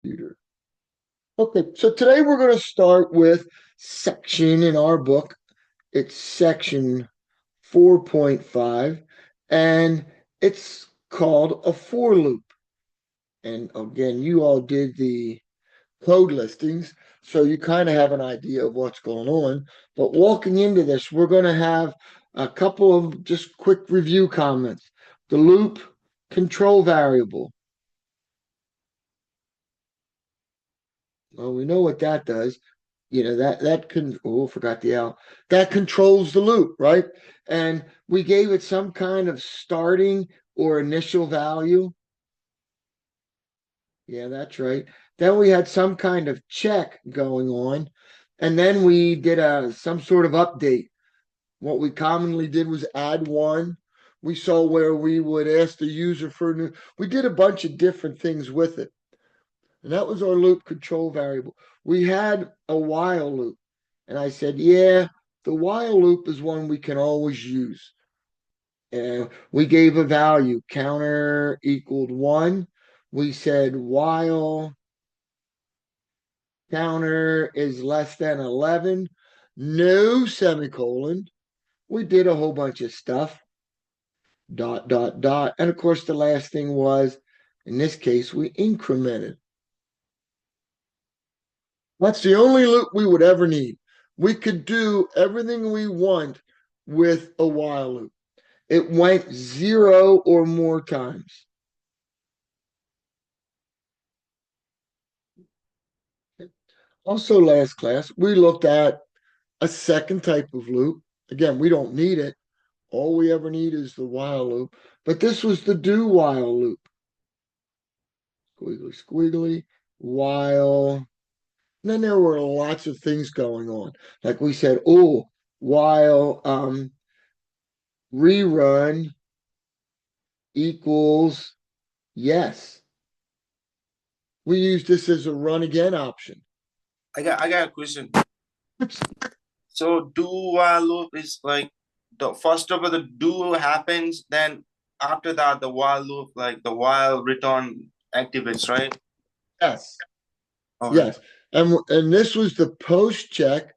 Computer. Okay, so today we're going to start with section in our book. It's section 4.5, and it's called a for loop. And again, you all did the code listings, so you kind of have an idea of what's going on. But walking into this, we're going to have a couple of just quick review comments. The loop control variable. Well, we know what that does. That can, oh, forgot the L. That controls the loop, right? And we gave it some kind of starting or initial value. Yeah, that's right. Then we had some kind of check going on. And then we did some sort of update. What we commonly did was add one. We saw where we would ask the user for new. We did a bunch of different things with it. And that was our loop control variable. We had a while loop. And I said, yeah, the while loop is one we can always use. And we gave a value, counter equaled 1. We said while counter is less than 11, no semicolon. We did a whole bunch of stuff, dot, dot, dot. And of course, the last thing was, in this case, we incremented. That's the only loop we would ever need. We could do everything we want with a while loop. It went 0 or more times. Also, last class, we looked at a second type of loop. Again, we don't need it. All we ever need is the while loop. But this was the do while loop. Squiggly, squiggly, while. And then there were lots of things going on. Like we said, oh, while rerun equals yes. We use this as a run again option. I got a question. So do while loop is like the first of all the do happens, then after that the while loop, like the while return activates, right? Yes, Okay. yes. And this was the post check.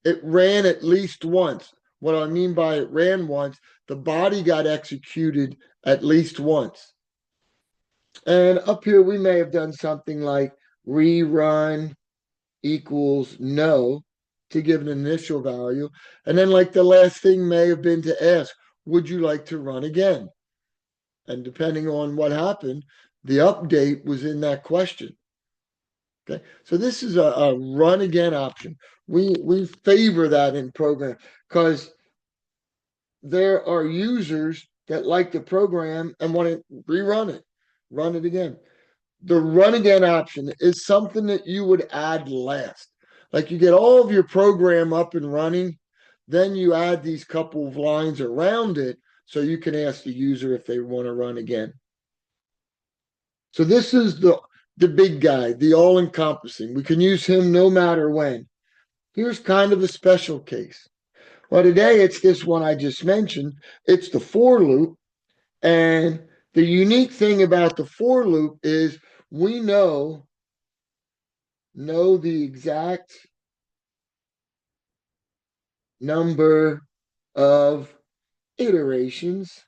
It ran at least once. What I mean by it ran once, the body got executed at least once. And up here, we may have done something like rerun equals no to give an initial value. And then, like, the last thing may have been to ask, would you like to run again? And depending on what happened, the update was in that question. Okay, so this is a run again option. We favor that in program because there are users that like the program and want to rerun it, run it again. The run again option is something that you would add last. Like you get all of your program up and running, then you add these couple of lines around it so you can ask the user if they want to run again. So this is the big guy, the all encompassing. We can use him no matter when. Here's kind of a special case. Well, today it's this one I just mentioned. It's the for loop. And the unique thing about the for loop is we know the exact number of iterations.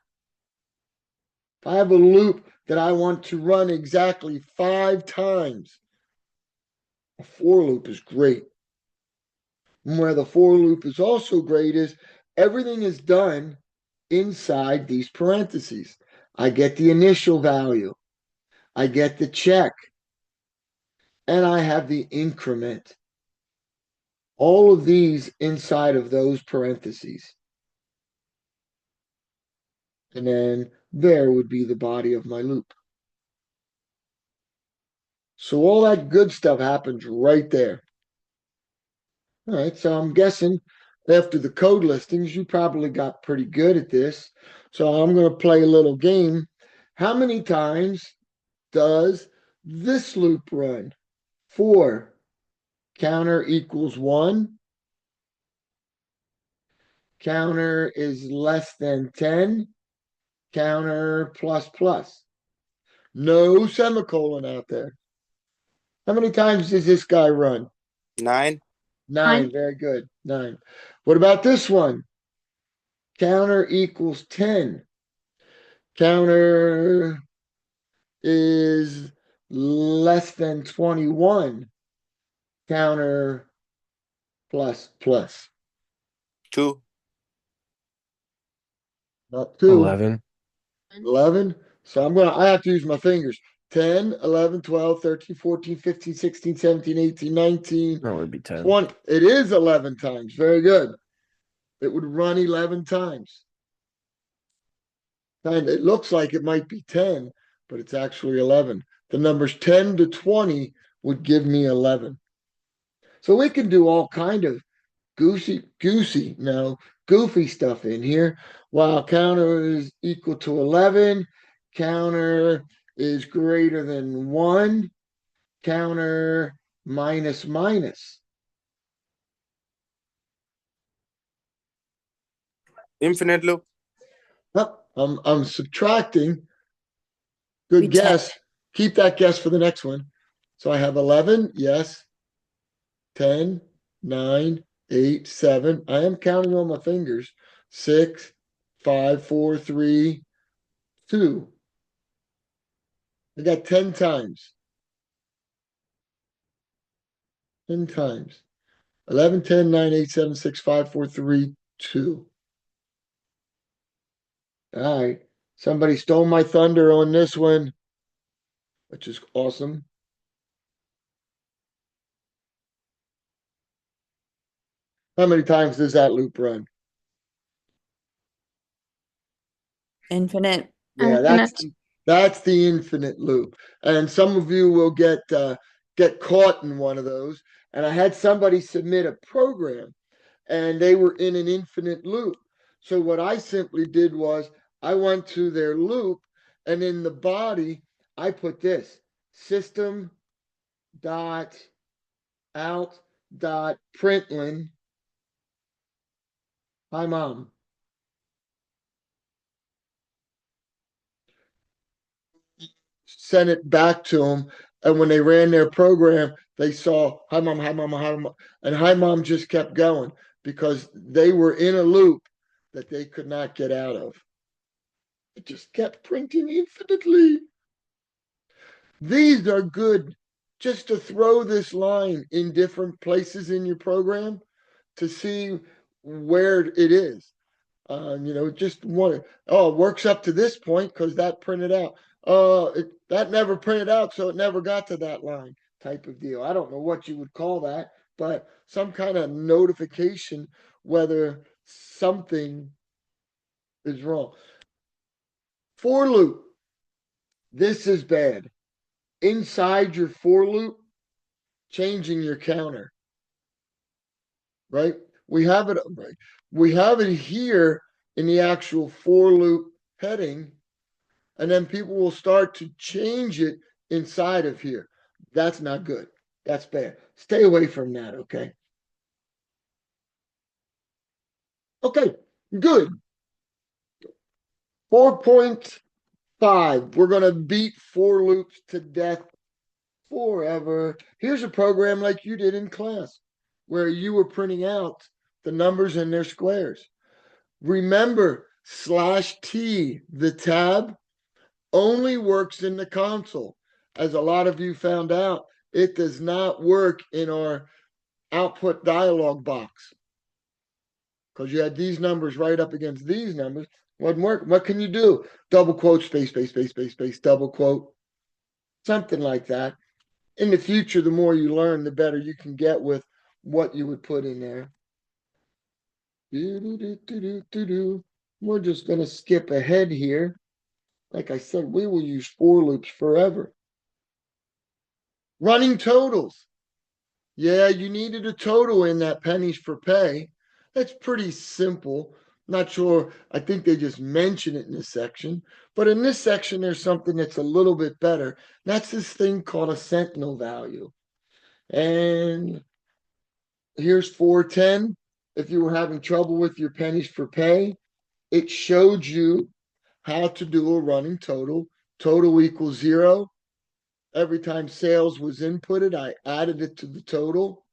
If I have a loop that I want to run exactly 5 times, a for loop is great. And where the for loop is also great is everything is done inside these parentheses. I get the initial value, I get the check, and I have the increment. All of these inside of those parentheses. And then there would be the body of my loop. So all that good stuff happens right there. All right, so I'm guessing after the code listings, you probably got pretty good at this. So I'm going to play a little game. How many times does this loop run? 4. Counter equals 1. Counter is less than 10. Counter plus plus. No semicolon out there. How many times does this guy run? 9. Nine. Nine. Very good. Nine. What about this one? Counter equals 10. Counter is less than 21. Counter plus plus. 2. Not two. 11. 11. So I have to use my fingers. 10, 11, 12, 13, 14, 15, 16, 17, 18, 19, No, it would be 10. 20. It is 11 times. Very good. It would run 11 times. And it looks like it might be 10, but it's actually 11. The numbers 10 to 20 would give me 11. So we can do all kind of goofy stuff in here. While counter is equal to 11, counter is greater than 1, counter minus minus. Infinite loop. Oh, I'm subtracting. Good We guess. Keep that guess for the next one. So I have 11, yes. 10, 9, 8, 7. I am counting on my fingers. 6, 5, 4, 3, 2. I got 10 times. 10 times. 11, 10, 9, 8, 7, 6, 5, 4, 3, 2. All right. Somebody stole my thunder on this one, which is awesome. How many times does that loop run? Infinite. Yeah, that's the infinite loop. And some of you will get caught in one of those. And I had somebody submit a program and they were in an infinite loop. So what I simply did was I went to their loop and in the body I put this system dot out dot println. Hi mom. Sent it back to them. And when they ran their program, they saw hi mom, hi mom, hi mom, and hi mom just kept going because they were in a loop that they could not get out of. It just kept printing infinitely. These are good just to throw this line in different places in your program to see where it is. Just one, oh, it works up to this point because that printed out. That never printed out, so it never got to that line type of deal. I don't know what you would call that, but some kind of notification whether something is wrong. For loop, this is bad. Inside your for loop, changing your counter, right? We have it right. We have it here in the actual for loop heading, and then people will start to change it inside of here. That's not good. That's bad. Stay away from that, okay? Okay, good. 4.5. We're going to beat for loops to death forever. Here's a program like you did in class where you were printing out the numbers and their squares. Remember, /T, the tab, only works in the console. As a lot of you found out, it does not work in our output dialog box because you had these numbers right up against these numbers. Wouldn't work. What can you do? Double quote, space, space, space, space, space, double quote, something like that. In the future, the more you learn, the better you can get with what you would put in there. We're just going to skip ahead here. Like I said, we will use for loops forever. Running totals. Yeah, you needed a total in that pennies for pay. That's pretty simple. Not sure. I think they just mention it in this section. But in this section, there's something that's a little bit better. That's this thing called a sentinel value. And here's 410. If you were having trouble with your pennies for pay, it showed you how to do a running total. Total equals 0. every time sales was inputted, I added it to the total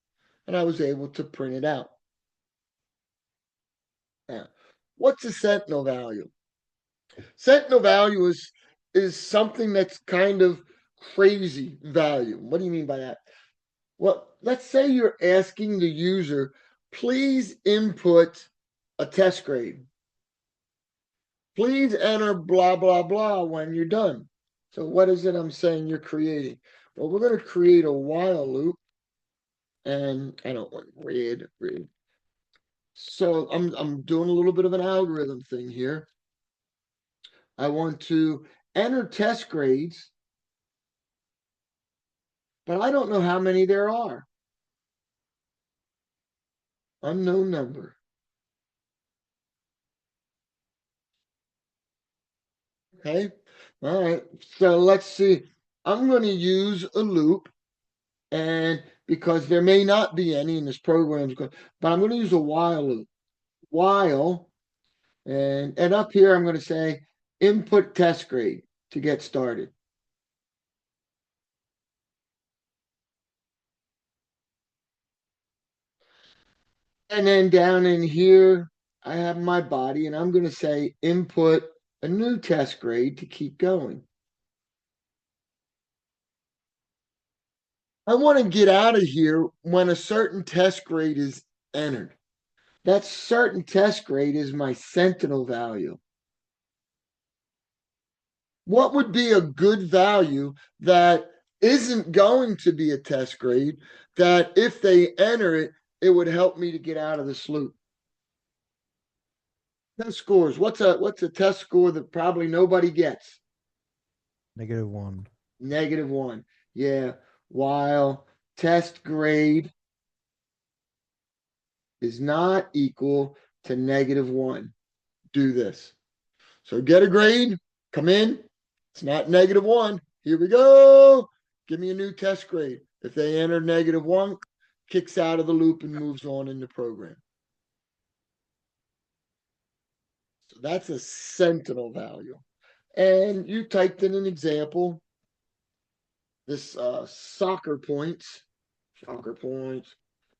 and I was able to print it out. Now, what's a sentinel value? Sentinel value is something that's kind of crazy value. What do you mean by that? Well, let's say you're asking the user, please input a test grade. Please enter blah, blah, blah when you're done. So what is it I'm saying you're creating? Well, we're going to create a while loop. And I don't want red. So I'm doing a little bit of an algorithm thing here. I want to enter test grades, but I don't know how many there are. Unknown number. Okay. All right. So let's see. I'm going to use a loop, and because there may not be any in this program, but I'm going to use a while loop. While, and up here I'm going to say input test grade to get started. And then down in here, I have my body, and I'm going to say input a new test grade to keep going. I want to get out of here when a certain test grade is entered. That certain test grade is my sentinel value. What would be a good value that isn't going to be a test grade that if they enter it, it would help me to get out of this loop? Test scores. What's a test score that probably nobody gets? -1. -1. Yeah. While test grade is not equal to -1. Do this. So get a grade, come in. It's not -1. Here we go. Give me a new test grade. If they enter -1, kicks out of the loop and moves on in the program. So that's a sentinel value. And you typed in an example. This soccer points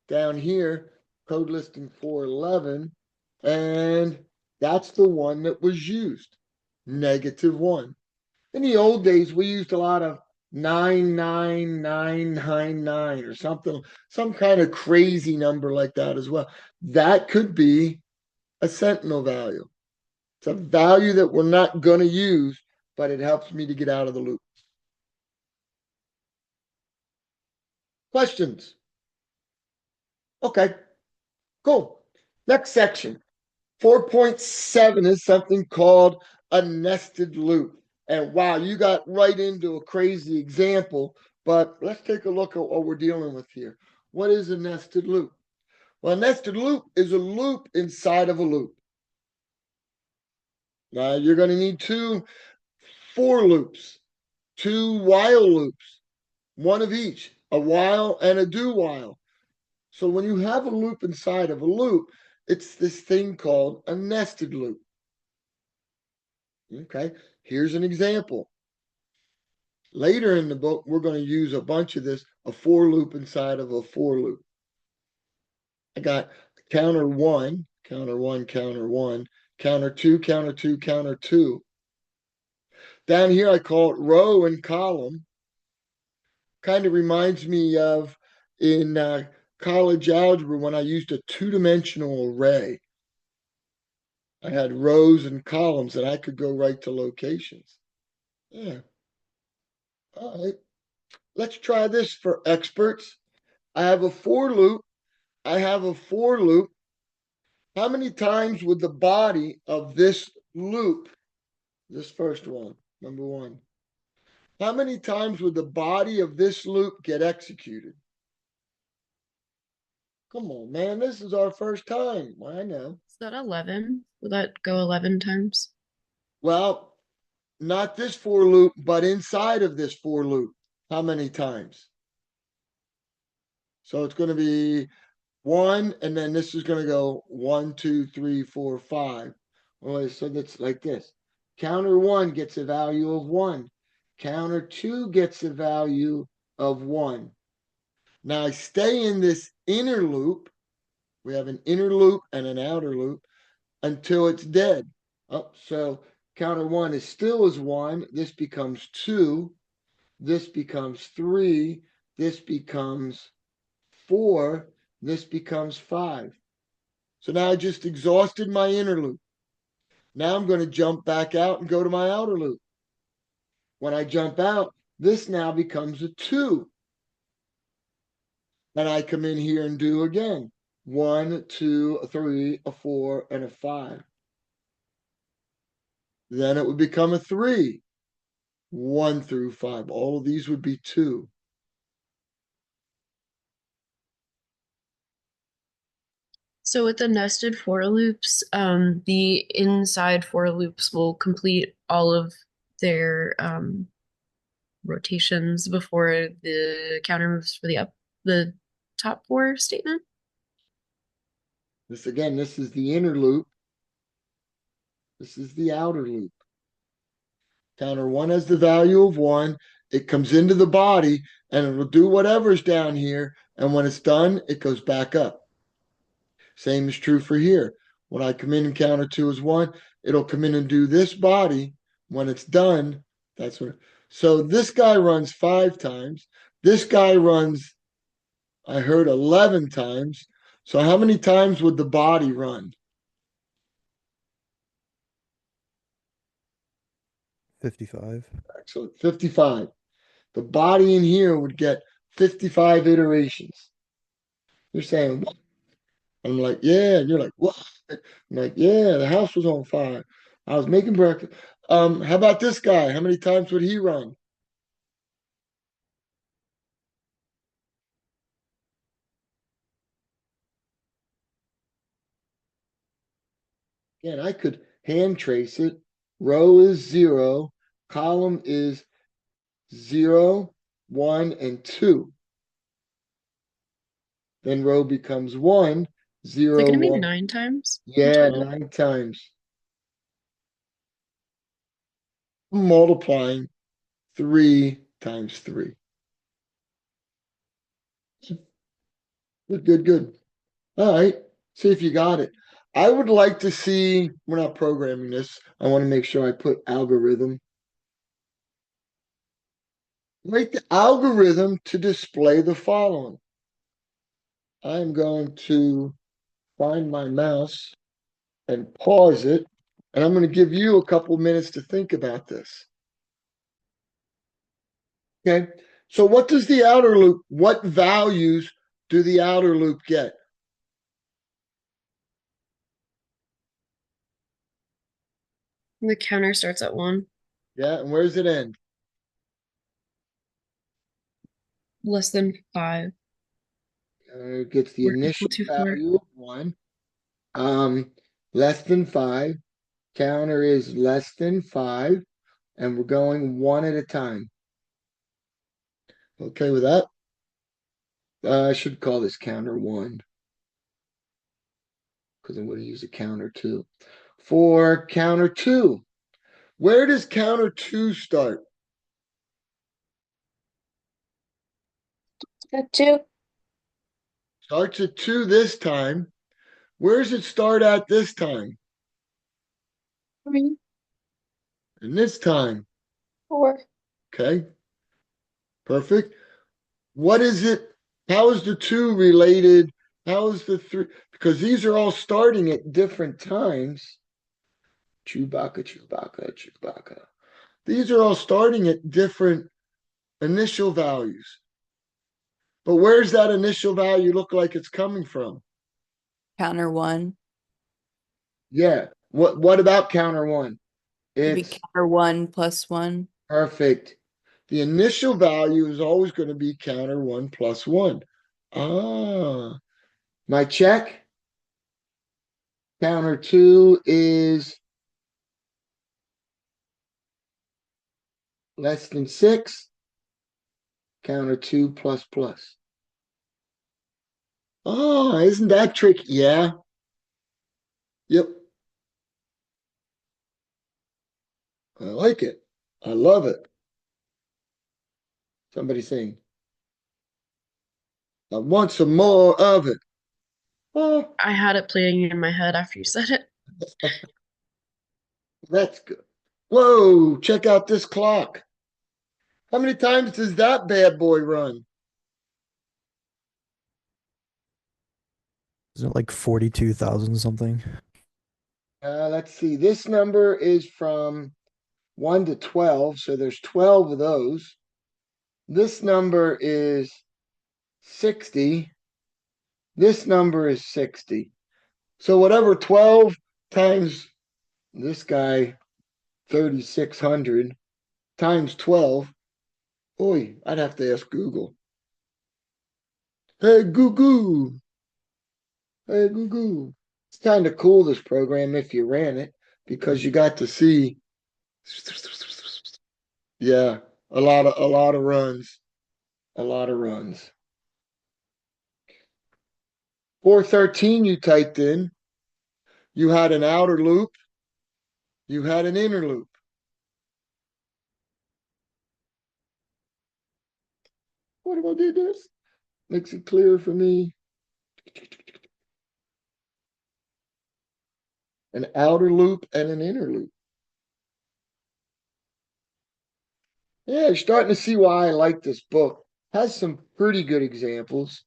down here, code listing 411, and that's the one that was used, -1. In the old days, we used a lot of 99999 or something, some kind of crazy number like that as well. That could be a sentinel value. It's a value that we're not going to use, but it helps me to get out of the loop. Questions? Okay, cool. Next section. 4.7 is something called a nested loop. And wow, you got right into a crazy example, but let's take a look at what we're dealing with here. What is a nested loop? Well, a nested loop is a loop inside of a loop. Now, you're going to need 2 for loops, 2 while loops, one of each, a while and a do while. So when you have a loop inside of a loop, it's this thing called a nested loop. Okay, here's an example. Later in the book, we're going to use a bunch of this, a for loop inside of a for loop. I got counter 1, counter 1, counter 1, counter 2, counter 2, counter 2. Down here, I call it row and column. Kind of reminds me of in college algebra when I used a 2-dimensional array. I had rows and columns and I could go right to locations. Yeah. All right. Let's try this for experts. I have a for loop. I have a for loop. How many times would the body of this loop, this first one, number 1, how many times would the body of this loop get executed? Come on, man. This is our first time. Well, I know. Is that 11? Will that go 11 times? Well, not this for loop, but inside of this for loop. How many times? So it's going to be 1, and then this is going to go 1, 2, 3, 4, 5. Well, so that's like this. Counter 1 gets a value of 1. Counter 2 gets a value of 1. Now I stay in this inner loop. We have an inner loop and an outer loop until it's dead. Oh, so counter 1 is still as 1. This becomes 2. This becomes 3. This becomes 4. This becomes 5. So now I just exhausted my inner loop. Now I'm going to jump back out and go to my outer loop. When I jump out, this now becomes a 2. And I come in here and do again. 1, 2, a 3, a 4, and a 5. Then it would become a 3. 1 through 5. All of these would be 2. So with the nested for loops, the inside for loops will complete all of their rotations before the counter moves for the top four statement. This again, this is the inner loop. This is the outer loop. Counter 1 has the value of 1. It comes into the body and it'll do whatever's down here. And when it's done, it goes back up. Same is true for here. When I come in and counter 2 is 1, it'll come in and do this body. When it's done, that's what. So this guy runs 5 times. This guy runs, I heard, 11 times. So how many times would the body run? 55. Excellent. 55. The body in here would get 55 iterations. You're saying, what? I'm like, yeah. And you're like, what? I'm like, yeah, the house was on fire. I was making breakfast. How about this guy? How many times would he run? Again, I could hand trace it. Row is 0, column is 0, 1, and 2. Then row becomes 1, Is it 0, going to be 1. 9 times in Yeah, total? 9 times. Multiplying 3 times 3. Good, good, good. All right. See if you got it. I would like to see, we're not programming this. I want to make sure I put algorithm. Write the algorithm to display the following. I'm going to find my mouse and pause it. And I'm going to give you a couple minutes to think about this. Okay. So what does the outer loop, what values do the outer loop get? The counter starts at 1, Yeah. And where's it end? less than 5, It gets the or initial equal to 4. value of 1. Less than 5. Counter is less than 5. And we're going 1 at a time. Okay with that? I should call this counter 1. Because I'm going to use a counter 2. For counter 2, where does counter 2 start? At 2. Starts at 2 this time. Where does it start at this time? 3. And this time. 4. Okay. Perfect. What is it? How is the 2 related? How is the 3? Because these are all starting at different times. Chewbacca, Chewbacca, Chewbacca. These are all starting at different initial values. But where's that initial value look like it's coming from? Counter 1. Yeah. What about counter 1? It'd be It's counter 1 plus 1. perfect. The initial value is always going to be counter 1 plus 1. Ah, my check. Counter 2 is less than 6. Counter 2 plus plus. Oh, isn't that tricky? Yeah. Yep. I like it. I love it. Somebody sing. I want some more of it. Oh, I had it playing in my head after you said it. that's good. Whoa, check out this clock. How many times does that bad boy run? Isn't it like 42,000 something? Let's see. This number is from 1 to 12, so there's 12 of those. This number is 60. This number is 60. So whatever 12 times this guy 3600 times 12. Oi, I'd have to ask Google. Hey Google. Hey Google. It's kind of cool, this program, if you ran it, because you got to see, yeah, a lot of runs. A lot of runs. 413 you typed in. You had an outer loop. You had an inner loop. What if I did this? Makes it clear for me. An outer loop and an inner loop. Yeah, you're starting to see why I like this book. Has some pretty good examples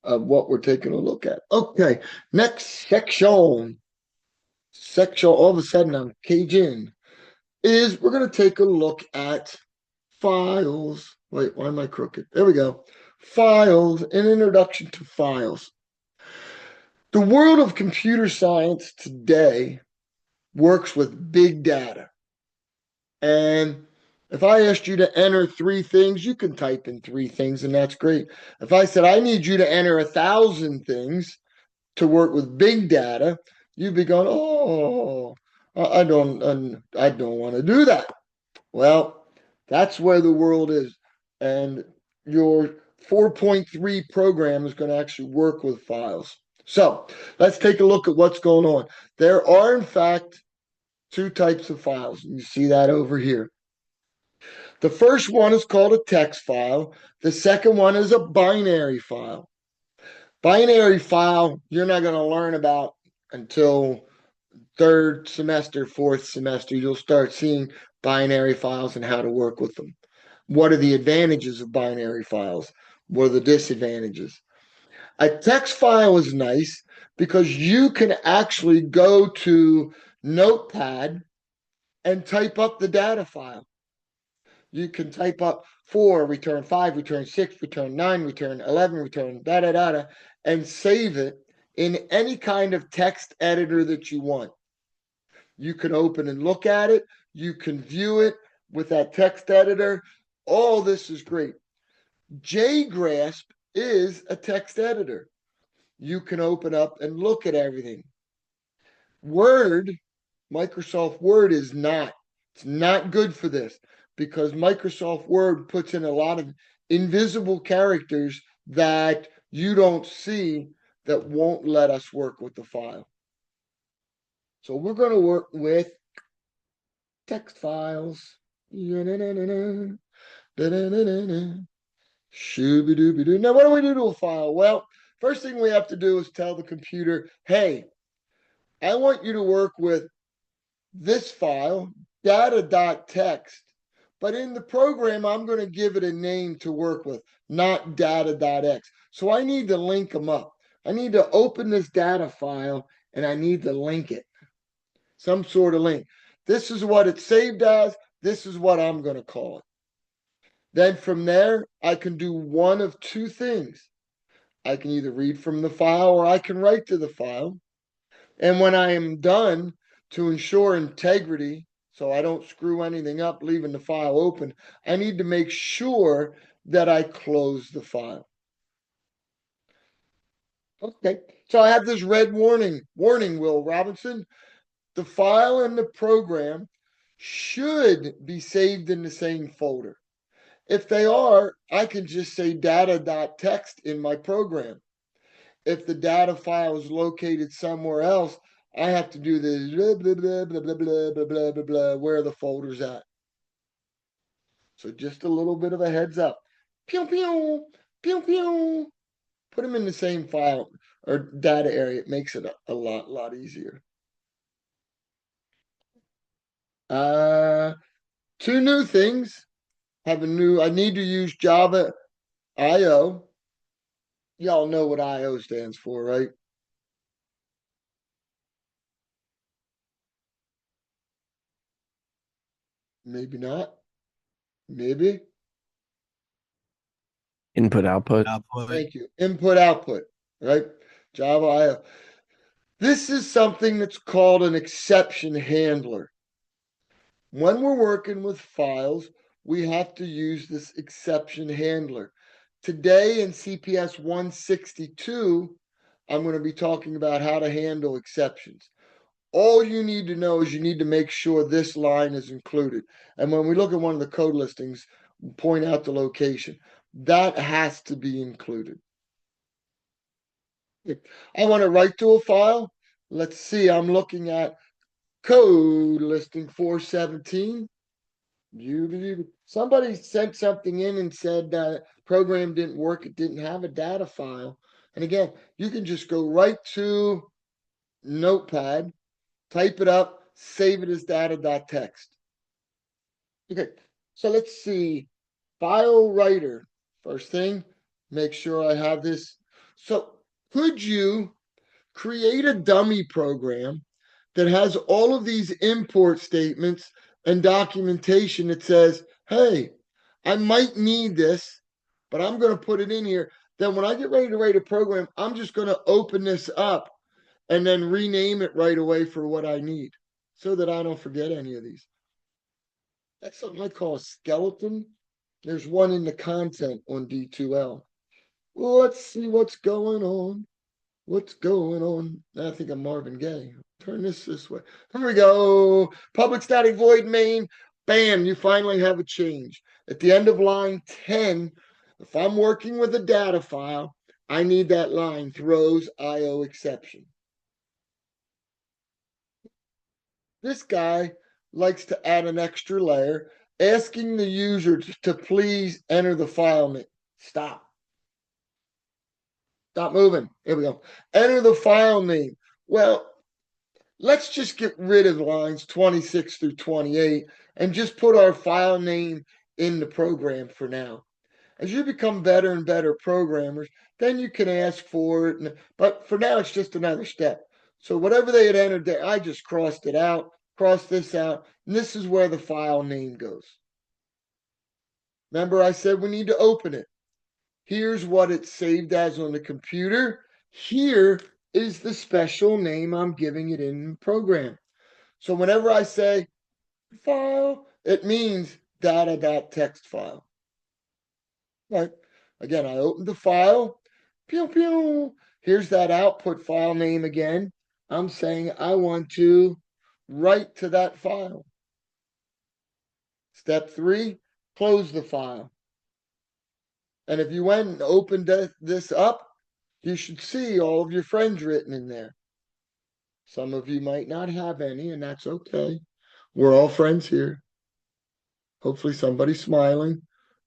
of what we're taking a look at. Okay, next section. All of a sudden I'm caging. Is we're going to take a look at files. Wait, why am I crooked? There we go. Files, an introduction to files. The world of computer science today works with big data. And if I asked you to enter 3 things, you can type in 3 things, and that's great. If I said, I need you to enter 1,000 things to work with big data, you'd be going, oh, I don't want to do that. Well, that's where the world is. And your 4.3 program is going to actually work with files. So let's take a look at what's going on. There are, in fact, 2 types of files. You see that over here. The first one is called a text file. The second one is a binary file. Binary file, you're not going to learn about until 3rd semester, 4th semester. You'll start seeing binary files and how to work with them. What are the advantages of binary files? What are the disadvantages? A text file is nice because you can actually go to Notepad and type up the data file. You can type up 4, return 5, return 6, return 9, return 11, return da da da da, and save it in any kind of text editor that you want. You can open and look at it. You can view it with that text editor. All this is great. JGrasp is a text editor. You can open up and look at everything. Word, Microsoft Word is not. It's not good for this because Microsoft Word puts in a lot of invisible characters that you don't see that won't let us work with the file. So we're going to work with text files. Shooby-dooby-doo. Now, what do we do to a file? Well, first thing we have to do is tell the computer, hey, I want you to work with this file, data.txt, but in the program, I'm going to give it a name to work with, not data.x. So I need to link them up. I need to open this data file and I need to link it. Some sort of link. This is what it's saved as. This is what I'm going to call it. Then from there, I can do one of 2 things. I can either read from the file or I can write to the file. And when I am done, to ensure integrity, so I don't screw anything up leaving the file open, I need to make sure that I close the file. Okay, so I have this red warning. Warning, Will Robinson. The file and the program should be saved in the same folder. If they are, I can just say data.txt in my program. If the data file is located somewhere else, I have to do this blah, blah, blah, blah, blah, blah, blah, blah, blah, blah, where the folder's at. So just a little bit of a heads up. Pew, pew, pew, pew. Put them in the same file or data area. It makes it a lot easier. Two new things. I need to use Java IO. Y'all know what IO stands for, right? Maybe not. Maybe. Input output. Thank you. Input output, right? Java IO. This is something that's called an exception handler. When we're working with files, we have to use this exception handler. Today in CPS 162, I'm going to be talking about how to handle exceptions. All you need to know is you need to make sure this line is included. And when we look at one of the code listings, point out the location. That has to be included. I want to write to a file. Let's see, I'm looking at code listing 417. Somebody sent something in and said program didn't work. It didn't have a data file. And again, you can just go right to Notepad, type it up, save it as data.txt. Okay, so let's see. File writer. First thing, make sure I have this. So could you create a dummy program that has all of these import statements and documentation that says, hey, I might need this, but I'm going to put it in here. Then when I get ready to write a program, I'm just going to open this up and then rename it right away for what I need so that I don't forget any of these. That's something I call a skeleton. There's one in the content on D2L. Well, let's see what's going on. What's going on? I think I'm Marvin Gaye. Turn this way. Here we go. Public static void main. Bam, you finally have a change. At the end of line 10, if I'm working with a data file, I need that line throws IO exception. This guy likes to add an extra layer, asking the user to please enter the file name. Stop. Stop moving. Here we go. Enter the file name. Well, let's just get rid of lines 26 through 28 and just put our file name in the program for now. As you become better and better programmers, then you can ask for it. But for now, it's just another step. So whatever they had entered there, I just crossed it out, crossed this out, and this is where the file name goes. Remember, I said we need to open it. Here's what it's saved as on the computer. Here is the special name I'm giving it in the program. So whenever I say file, it means data.txt file. Right. Again, I opened the file. Pew, pew. Here's that output file name again. I'm saying I want to write to that file. Step 3, close the file. And if you went and opened this up, you should see all of your friends written in there. Some of you might not have any, and that's okay. We're all friends here. Hopefully somebody's smiling.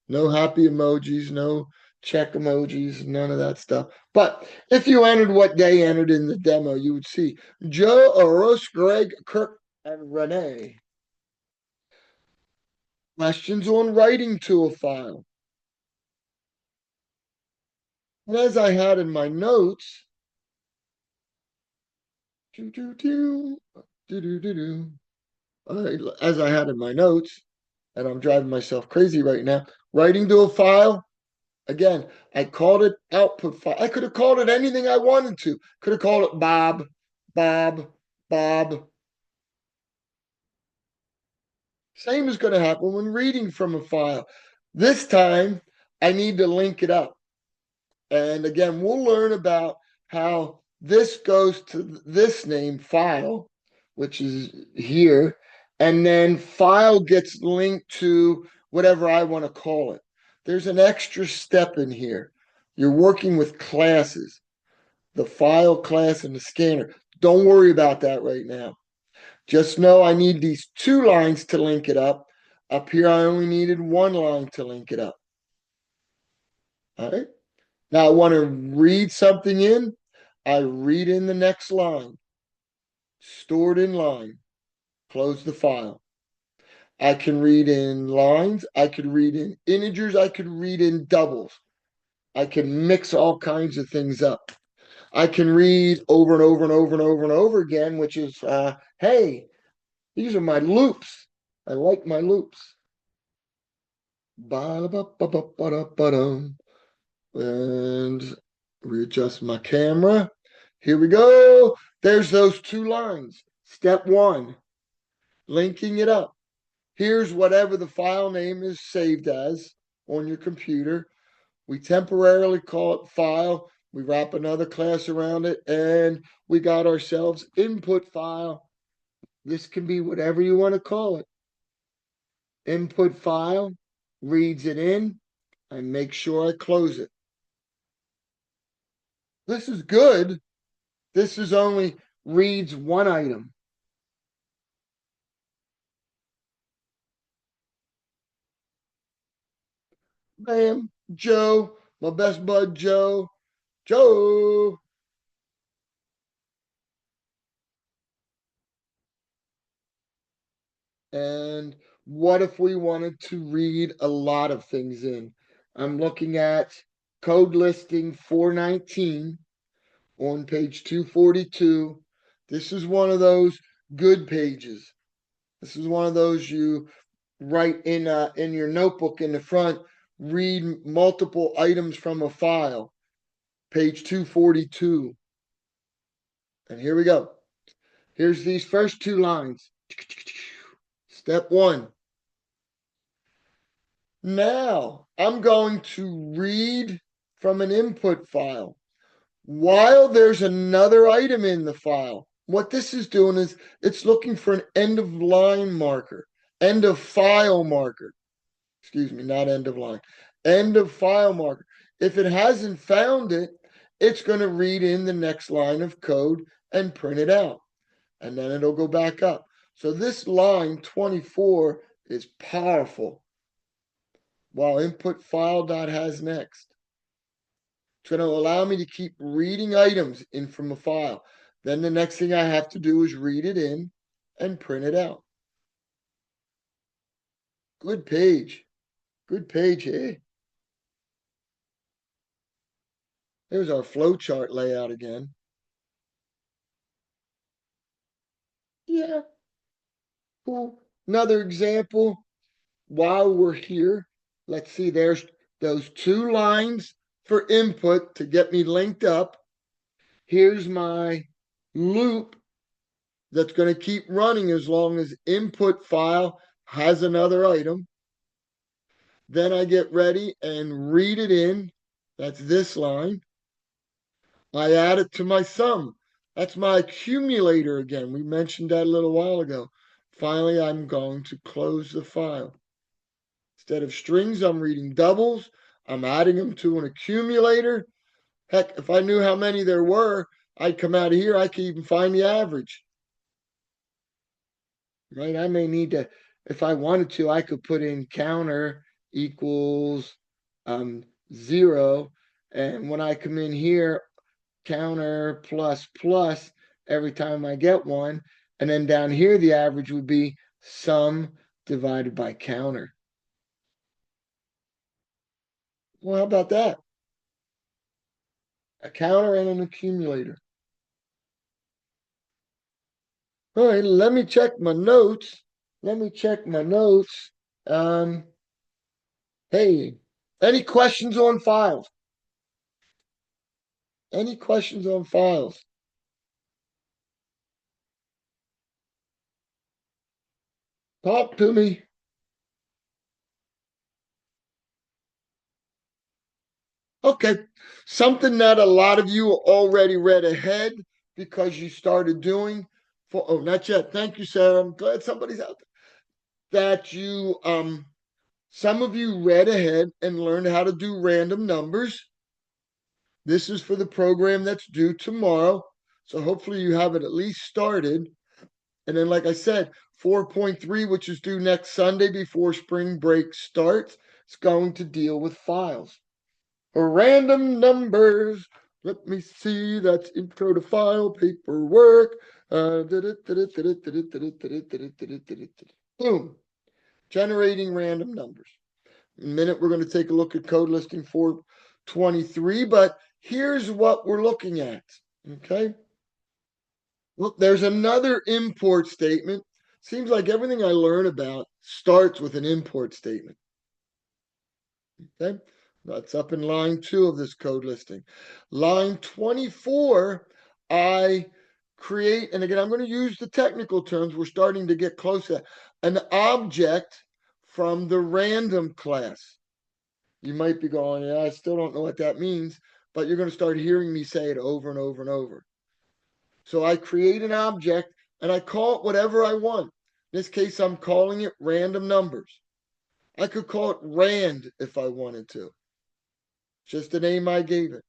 No happy emojis, no check emojis, none of that stuff. But if you entered what they entered in the demo, you would see Joe, Oros, Greg, Kirk, and Renee. Questions on writing to a file. And as I had in my notes, as I had in my notes, and I'm driving myself crazy right now, writing to a file, again, I called it output file. I could have called it anything I wanted to. Could have called it Bob, Bob, Bob. Same is going to happen when reading from a file. This time, I need to link it up. And again, we'll learn about how this goes to this name file, which is here, and then file gets linked to whatever I want to call it. There's an extra step in here. You're working with classes, the file class and the scanner. Don't worry about that right now. Just know I need these 2 lines to link it up. Up here, I only needed one line to link it up. All right. Now I want to read something in. I read in the next line. Stored in line. Close the file. I can read in lines. I could read in integers. I could read in doubles. I can mix all kinds of things up. I can read over and over and over and over and over again, which is, hey, these are my loops. I like my loops. Ba-da-ba-ba-ba-ba-da-ba-dum. And readjust my camera. Here we go. There's those two lines. Step one, linking it up. Here's whatever the file name is saved as on your computer. We temporarily call it file. We wrap another class around it, and we got ourselves input file. This can be whatever you want to call it. Input file reads it in. I make sure I close it. This is good. This is only reads one item. Bam, Joe, my best bud Joe. Joe. And what if we wanted to read a lot of things in? I'm looking at code listing 419 on page 242. This is one of those good pages. This is one of those you write in your notebook in the front, read multiple items from a file. Page 242. And here we go. Here's these first two lines. Step one. Now I'm going to read from an input file while there's another item in the file. What this is doing is it's looking for an end of line marker, end of file marker. Excuse me, not end of line, end of file marker. If it hasn't found it, it's going to read in the next line of code and print it out. And then it'll go back up. So this line 24 is powerful. While input file dot has next. It's going to allow me to keep reading items in from a file. Then the next thing I have to do is read it in and print it out. Good page. Good page, eh? There's our flowchart layout again. Yeah. Cool. Another example. While we're here, let's see, there's those two lines for input to get me linked up. Here's my loop that's going to keep running as long as input file has another item. Then I get ready and read it in. That's this line. I add it to my sum. That's my accumulator again. We mentioned that a little while ago. Finally, I'm going to close the file. Instead of strings, I'm reading doubles. I'm adding them to an accumulator. Heck, if I knew how many there were, I'd come out of here. I could even find the average. Right? I may need to, if I wanted to, I could put in counter equals 0. And when I come in here, counter plus plus every time I get one. And then down here, the average would be sum divided by counter. Well, how about that? A counter and an accumulator. All right, let me check my notes. Let me check my notes. Hey, any questions on files? Any questions on files? Talk to me. Okay, something that a lot of you already read ahead because you started doing for, oh, not yet. Thank you, Sarah. I'm glad somebody's out there. That you some of you read ahead and learned how to do random numbers. This is for the program that's due tomorrow. So hopefully you have it at least started. And then, like I said, 4.3, which is due next Sunday before spring break starts, is going to deal with files. Random numbers. Let me see. That's intro to file paperwork. Boom. Generating random numbers. In a minute, we're going to take a look at code listing 423, but here's what we're looking at. Okay. Look, there's another import statement. Seems like everything I learn about starts with an import statement. Okay. That's up in line 2 of this code listing. Line 24, I create, and again, I'm going to use the technical terms. We're starting to get close to an object from the random class. You might be going, yeah, I still don't know what that means, but you're going to start hearing me say it over and over and over. So I create an object and I call it whatever I want. In this case, I'm calling it random numbers. I could call it rand if I wanted to. Just the name I gave it.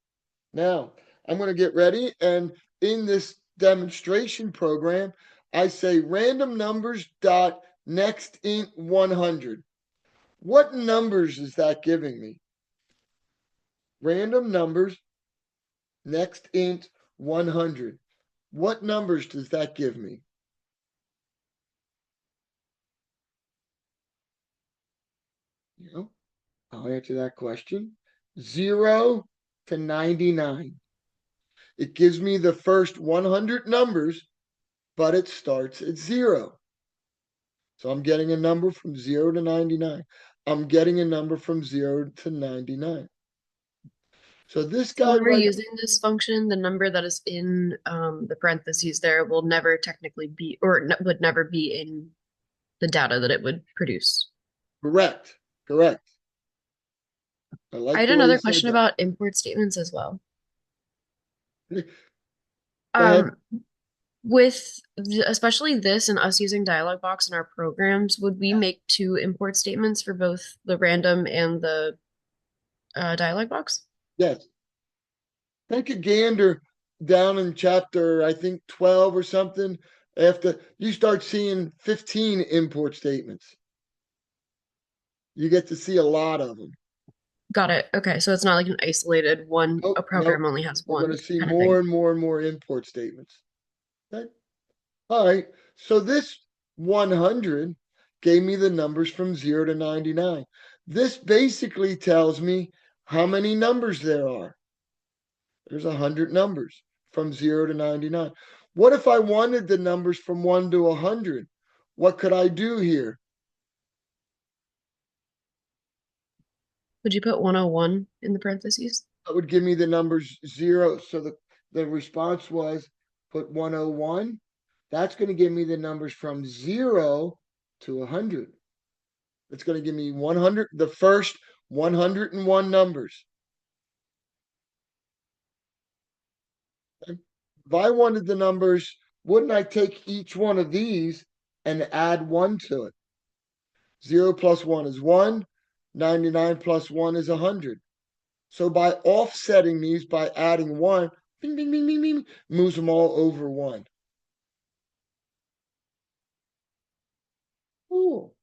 Now, I'm going to get ready, and in this demonstration program, I say random numbers dot next int 100. What numbers is that giving me? Random numbers next int 100. What numbers does that give me? You know, I'll answer that question. 0 to 99. It gives me the first 100 numbers, but it starts at 0. So I'm getting a number from 0 to 99. I'm getting a number from 0 to 99. So this So guy when we're right using this function, the number that is in the parentheses there will never technically be, or would never be in the data that it would produce. correct. Correct. I I like had the way you another said question that. about import statements as well. Go ahead. With especially this and us using dialog box in our programs, would we make 2 import statements for both the random and the dialog box? Yes. Take a gander down in chapter, I think 12 or something. After you start seeing 15 import statements, you get to see a lot of them. Got it. Okay, so it's not like an isolated one, Nope, a program nope. only has We're one going to see kind of more thing. and more and more import statements. Okay. All right. So this 100 gave me the numbers from 0 to 99. This basically tells me how many numbers there are. There's 100 numbers from 0 to 99. What if I wanted the numbers from 1 to 100? What could I do here? Would you put 101 in the parentheses? That would give me the numbers 0. So the response was put 101. That's going to give me the numbers from 0 to 100. It's going to give me 100, the first 101 numbers. If I wanted the numbers, wouldn't I take each one of these and add 1 to it? 0 plus 1 is 1. 99 plus 1 is 100. So by offsetting these, by adding 1, bing, bing, bing, bing, bing, moves them all over 1. Cool.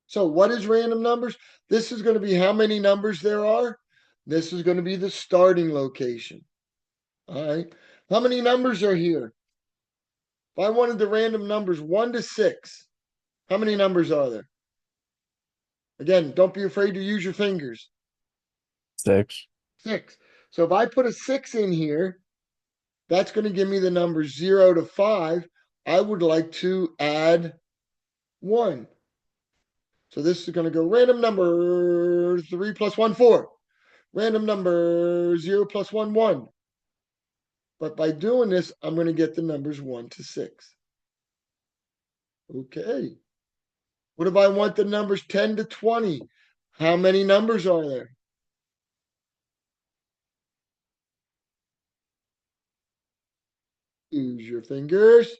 So what is random numbers? This is going to be how many numbers there are. This is going to be the starting location. All right. How many numbers are here? If I wanted the random numbers 1 to 6, how many numbers are there? Again, don't be afraid to use your fingers. 6. 6. So if I put a 6 in here, that's going to give me the numbers 0 to 5. I would like to add 1. So this is going to go random number 3 plus 1, 4. Random number 0 plus 1, 1. But by doing this, I'm going to get the numbers 1 to 6. Okay. What if I want the numbers 10 to 20? How many numbers are there? Use your fingers.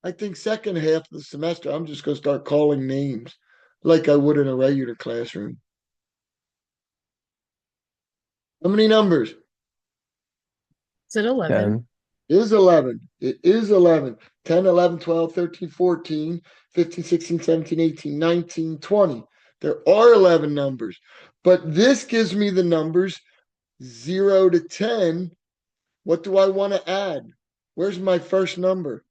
I think second half of the semester, I'm just going to start calling names like I would in a regular classroom. How many numbers? Is it 11? 10. Is 11. It is 11. 10, 11, 12, 13, 14, 15, 16, 17, 18, 19, 20. There are 11 numbers, but this gives me the numbers 0 to 10. What do I want to add? Where's my first number?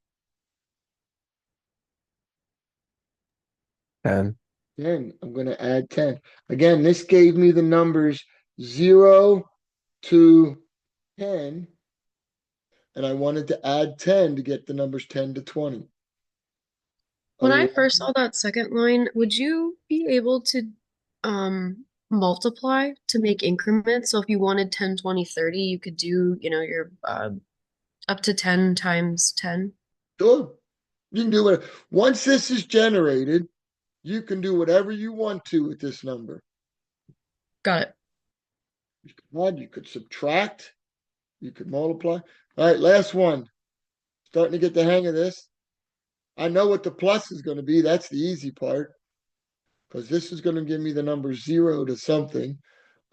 10. 10. I'm going to add 10. Again, this gave me the numbers 0 to 10, and I wanted to add 10 to get the numbers 10 to 20. When I 11. first saw that second line, would you be able to multiply to make increments? So if you wanted 10, 20, 30, you could do, your up to 10 times 10. Sure. You can do it. Once this is generated, you can do whatever you want to with this number. Got it. You could add, you could subtract, you could multiply. All right, last one. Starting to get the hang of this. I know what the plus is going to be. That's the easy part. Because this is going to give me the number 0 to something.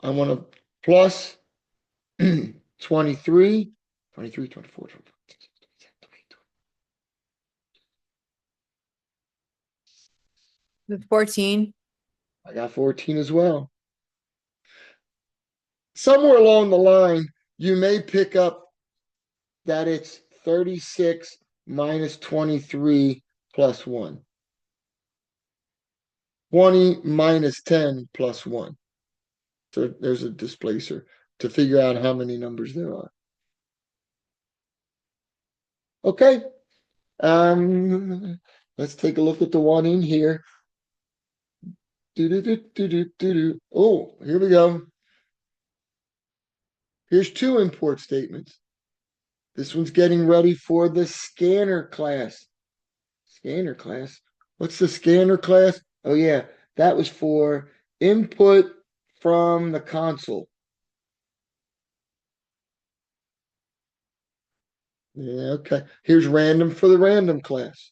I want to plus 23, 23, 24, 25. The 14. I got 14 as well. Somewhere along the line, you may pick up that it's 36 minus 23 plus 1. 20 minus 10 plus 1. So there's a displacer to figure out how many numbers there are. Okay. Let's take a look at the one in here. Oh, here we go. Here's two import statements. This one's getting ready for the scanner class. Scanner class. What's the scanner class? Oh, yeah, that was for input from the console. Yeah, okay. Here's random for the random class.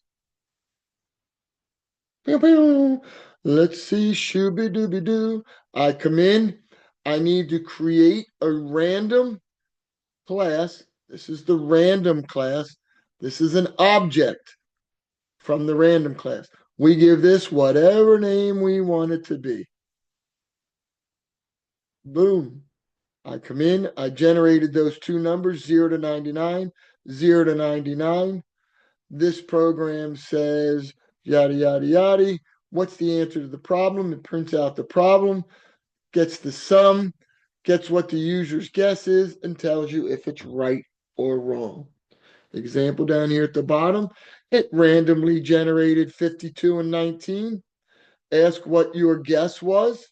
Pew, pew. Let's see, shooby dooby doo. I come in. I need to create a random class. This is the random class. This is an object from the random class. We give this whatever name we want it to be. Boom. I come in, I generated those two numbers, 0 to 99, 0 to 99. This program says, yada, yada, yada. What's the answer to the problem? It prints out the problem, gets the sum, gets what the user's guess is, and tells you if it's right or wrong. Example down here at the bottom, it randomly generated 52 and 19. Ask what your guess was.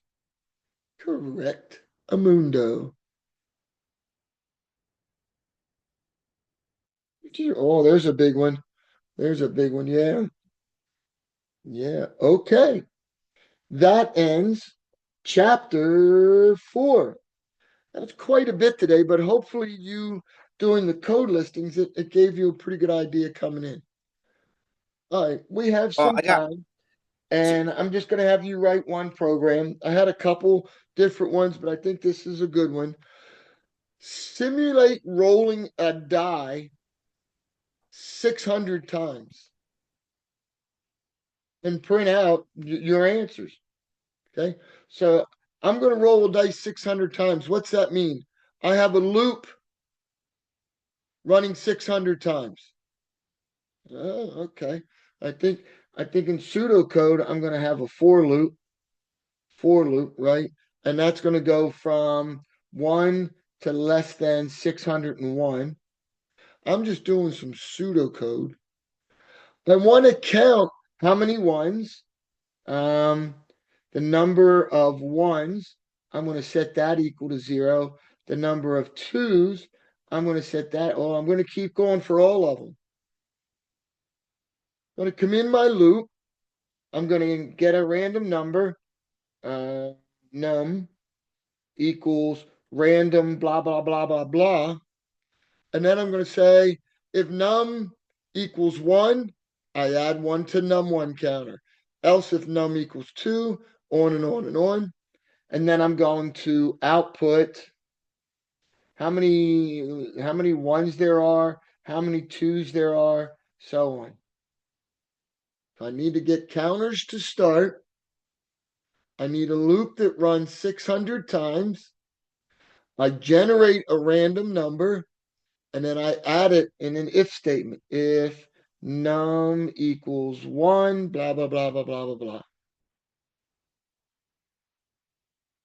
Correct. Amundo. Oh, there's a big one. There's a big one. Yeah. Yeah. Okay. That ends chapter 4. That's quite a bit today, but hopefully you doing the code listings, it gave you a pretty good idea coming in. All right. We have Oh, some I got time, and I'm just going to have you write one program. I had a couple different ones, but I think this is a good one. Simulate rolling a die 600 times and print out your answers. Okay. So I'm going to roll a dice 600 times. What's that mean? I have a loop running 600 times. Oh, okay. I think in pseudocode, I'm going to have a for loop, right? And that's going to go from 1 to less than 601. I'm just doing some pseudocode. I want to count how many ones. The number of ones, I'm going to set that equal to 0. The number of twos, I'm going to set that. Oh, I'm going to keep going for all of them. I'm going to come in my loop. I'm going to get a random number. Num equals random blah, blah, blah, blah, blah. And then I'm going to say if num equals 1, I add 1 to num1 counter. Else if num equals 2, on and on and on. And then I'm going to output how many ones there are how many twos there are, so on. So I need to get counters to start. I need a loop that runs 600 times. I generate a random number, and then I add it in an if statement. If num equals 1, blah, blah, blah, blah, blah, blah, blah.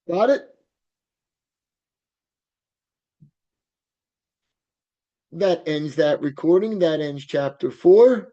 Got it? That ends that recording. That ends chapter 4.